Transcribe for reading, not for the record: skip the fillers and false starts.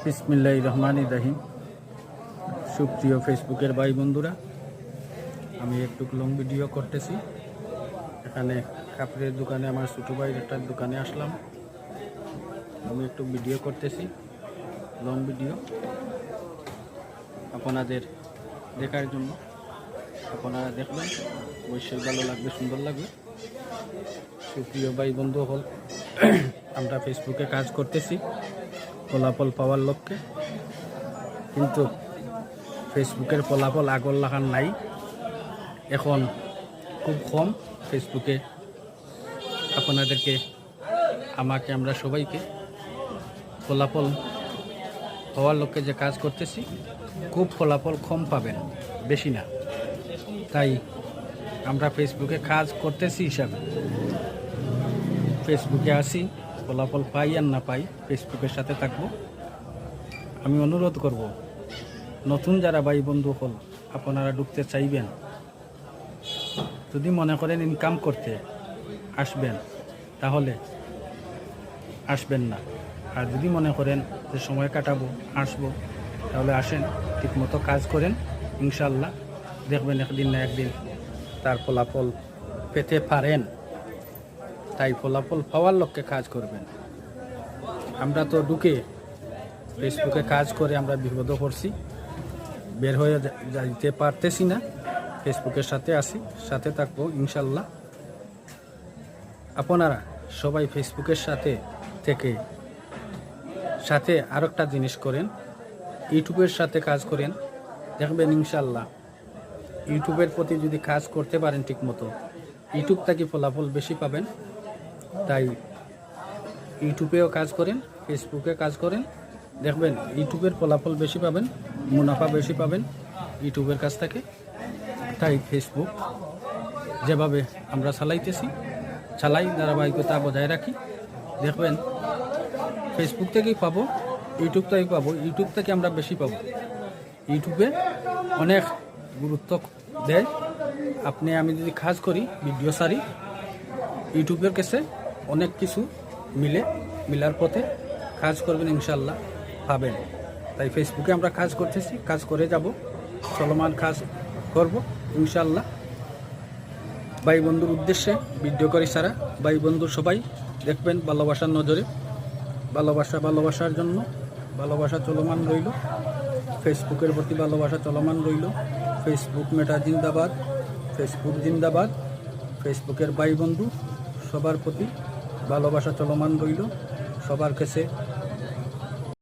বিসমিল্লাহির রহমানির রহিম। সুপ্রিয় ফেসবুকের ভাই বন্ধুরা, আমি একটু লং ভিডিও করতেছি। এখানে কাপড়ের দোকানে আমার ছোটো ভাইয়ের একটা দোকানে আসলাম। আমি একটু ভিডিও করতেছি, লং ভিডিও আপনাদের দেখার জন্য। আপনারা দেখবেন, অবশ্যই ভালো লাগবে, সুন্দর লাগবে। সুপ্রিয় ভাই বন্ধু হল, আমরা ফেসবুকে কাজ করতেছি ফলাফল পাওয়ার লক্ষ্যে, কিন্তু ফেসবুকের ফলাফল আগর লাগান নাই। এখন খুব কম ফেসবুকে আপনাদেরকে, আমাকে, আমরা সবাইকে ফলাফল হওয়ার লক্ষ্যে যে কাজ করতেছি, খুব ফলাফল কম পাবেন, বেশি না। তাই আমরা ফেসবুকে কাজ করতেছি হিসাবে ফেসবুকে আসি, ফলাফল পাই আর না পাই, ফেসবুকের সাথে থাকবো। আমি অনুরোধ করব, নতুন যারা ভাই বন্ধু হল, আপনারা ঢুকতে চাইবেন, যদি মনে করেন ইনকাম করতে আসবেন, তাহলে আসবেন না। আর যদি মনে করেন যে সময় কাটাবো, আসবো, তাহলে আসেন, ঠিকমতো কাজ করেন। ইনশাল্লাহ দেখবেন একদিন না একদিন তার ফলাফল পেতে পারেন। তাই ফলাফল পাওয়ার লক্ষ্যে কাজ করবেন। আমরা তো ঢুকে ফেসবুকে কাজ করে আমরা বিপদে পড়ছি, বের হয়ে যাইতে পারতেছি না। ফেসবুকের সাথে আসি, সাথে থাকবো ইনশাল্লাহ। আপনারা সবাই ফেসবুকের সাথে থেকে সাথে আর একটা জিনিস করেন, ইউটিউবের সাথে কাজ করেন, দেখবেন ইনশাল্লাহ ইউটিউবের প্রতি যদি কাজ করতে পারেন ঠিকমতো, ইউটিউব থেকে ফলাফল বেশি পাবেন। তাই ইউটিউবেও কাজ করেন, ফেসবুকে কাজ করেন, দেখবেন ইউটিউবের ফলাফল বেশি পাবেন, মুনাফা বেশি পাবেন ইউটিউবের কাছ থেকে। তাই ফেসবুক যেভাবে আমরা চালাই, ধারাবাহিকতা বজায় রাখি, দেখবেন ফেসবুক থেকেই পাবো, ইউটিউব থেকেই পাবো, ইউটিউব থেকে আমরা বেশি পাবো। ইউটিউবে অনেক গুরুত্ব দেয়। আমি যদি কাজ করি, ভিডিও সারি, ইউটিউবের কাছে অনেক কিছু মিলার পথে কাজ করবেন, ইনশাল্লাহ পাবেন। তাই ফেসবুকে আমরা কাজ করতেছি, কাজ করে যাব, চলমান কাজ করব ইনশাল্লাহ। ভাই বন্ধুর উদ্দেশ্যে ভিডিও করি সারা। ভাই বন্ধু সবাই দেখবেন ভালোবাসার নজরে, ভালোবাসার জন্য ভালোবাসা চলমান রইল। ফেসবুকের প্রতি ভালোবাসা চলমান রইল। ফেসবুক মেটা জিন্দাবাদ, ফেসবুক জিন্দাবাদ। ফেসবুকের ভাই বন্ধু সবার প্রতি ভালোবাসা চলমান রইল। সবার কাছে